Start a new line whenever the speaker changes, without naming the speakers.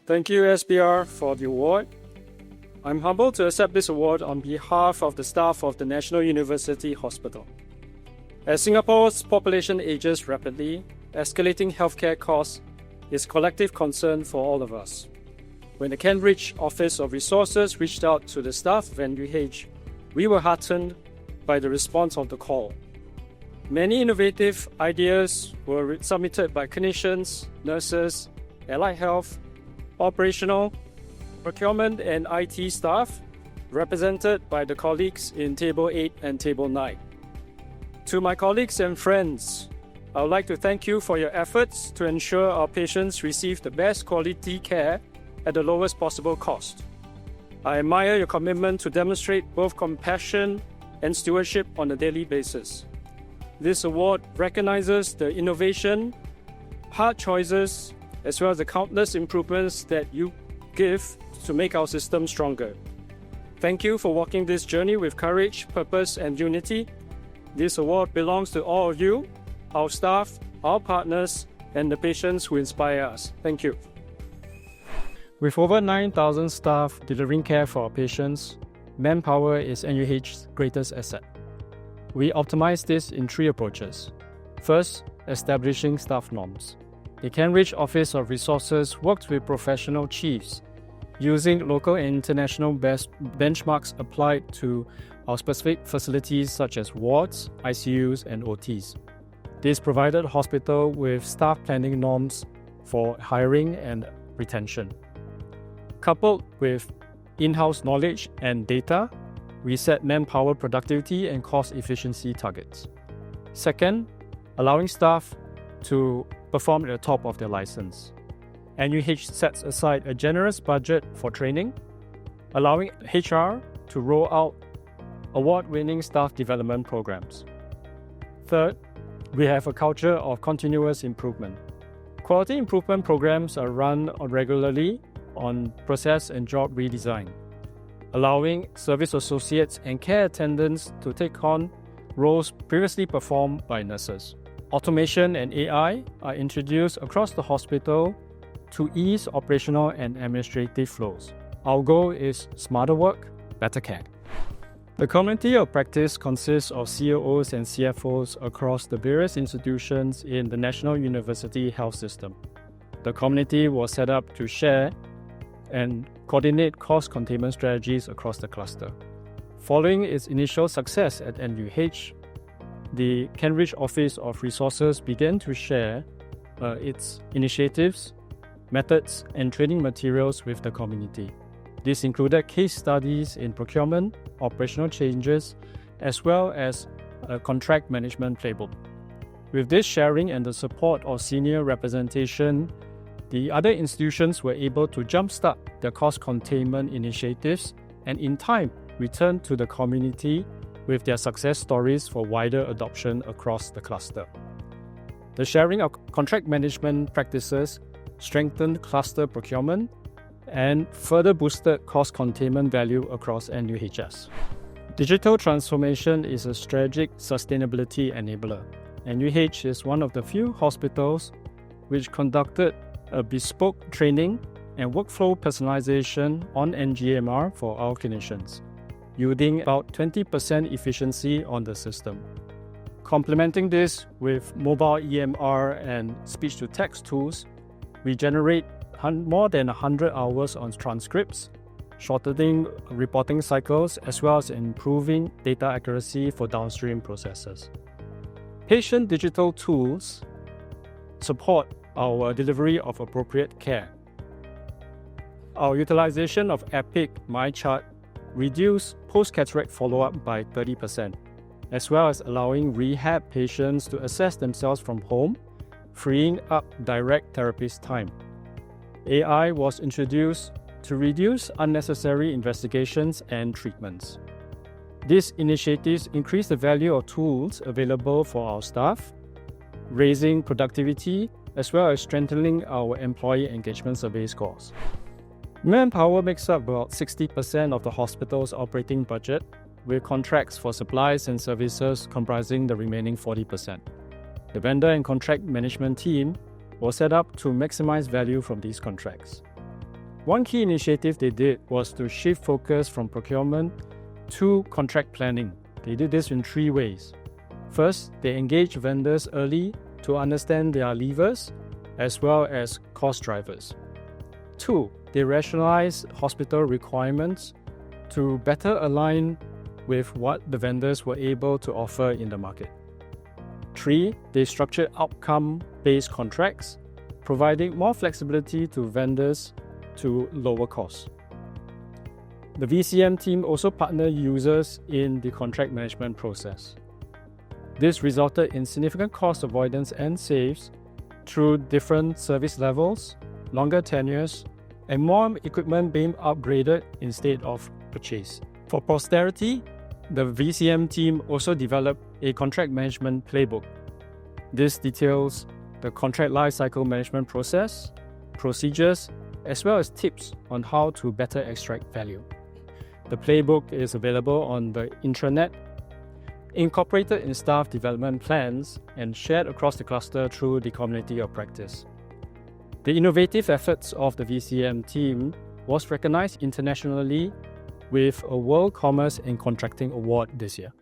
Thank you, SBR, for the award. I'm humbled to accept this award on behalf of the staff of the National University Hospital. As Singapore's population ages rapidly, escalating healthcare costs is a collective concern for all of us. When the Cambridge Office of Resources reached out to the staff of NUH, we were heartened by the response of the call. Many innovative ideas were submitted by clinicians, nurses, allied health, operational, procurement and IT staff, represented by the colleagues in Table 8 and Table 9. To my colleagues and friends, I would like to thank you for your efforts to ensure our patients receive the best quality care at the lowest possible cost. I admire your commitment to demonstrate both compassion and stewardship on a daily basis. This award recognizes the innovation, hard choices, as well as the countless improvements that you give to make our system stronger. Thank you for walking this journey with courage, purpose, and unity. This award belongs to all of you, our staff, our partners, and the patients who inspire us. Thank you. With over 9,000 staff delivering care for our patients, manpower is NUH's greatest asset. We optimize this in 3 approaches. First, establishing staff norms. The Cambridge Office of Resources works with professional chiefs, using local and international best benchmarks applied to our specific facilities such as wards, ICUs, and OTs. This provided the hospital with staff planning norms for hiring and retention. Coupled with in-house knowledge and data, we set manpower productivity and cost efficiency targets. Second, allowing staff to perform at the top of their license. NUH sets aside a generous budget for training, allowing HR to roll out award-winning staff development programs. Third, we have a culture of continuous improvement. Quality improvement programs are run regularly on process and job redesign, allowing service associates and care attendants to take on roles previously performed by nurses. Automation and AI are introduced across the hospital to ease operational and administrative flows. Our goal is smarter work, better care. The community of practice consists of COOs and CFOs across the various institutions in the National University Health System. The community was set up to share and coordinate cost containment strategies across the cluster. Following its initial success at NUH, the Cambridge Office of Resources began to share its initiatives, methods, and training materials with the community. This included case studies in procurement, operational changes, as well as a contract management playbook. With this sharing and the support of senior representation, the other institutions were able to jumpstart their cost containment initiatives and in time return to the community with their success stories for wider adoption across the cluster. The sharing of contract management practices strengthened cluster procurement and further boosted cost containment value across NUHS. Digital transformation is a strategic sustainability enabler. NUH is one of the few hospitals which conducted a bespoke training and workflow personalization on NGMR for our clinicians, yielding about 20% efficiency on the system. Complementing this with mobile EMR and speech-to-text tools, we generate more than 100 hours on transcripts, shortening reporting cycles, as well as improving data accuracy for downstream processes. Patient digital tools support our delivery of appropriate care. Our utilization of Epic MyChart reduced post-cataract follow-up by 30%, as well as allowing rehab patients to assess themselves from home, freeing up direct therapist time. AI was introduced to reduce unnecessary investigations and treatments. These initiatives increase the value of tools available for our staff, raising productivity, as well as strengthening our employee engagement survey scores. Manpower makes up about 60% of the hospital's operating budget, with contracts for supplies and services comprising the remaining 40%. The vendor and contract management team was set up to maximize value from these contracts. One key initiative they did was to shift focus from procurement to contract planning. They did this in 3 ways. First, they engaged vendors early to understand their levers as well as cost drivers. 2, they rationalized hospital requirements to better align with what the vendors were able to offer in the market. 3, they structured outcome-based contracts, providing more flexibility to vendors to lower costs. The VCM team also partnered users in the contract management process. This resulted in significant cost avoidance and saves through different service levels, longer tenures, and more equipment being upgraded instead of purchased. For posterity, the VCM team also developed a contract management playbook. This details the contract lifecycle management process, procedures, as well as tips on how to better extract value. The playbook is available on the intranet, incorporated in staff development plans, and shared across the cluster through the community of practice. The innovative efforts of the VCM team was recognized internationally with a World Commerce and Contracting Award this year.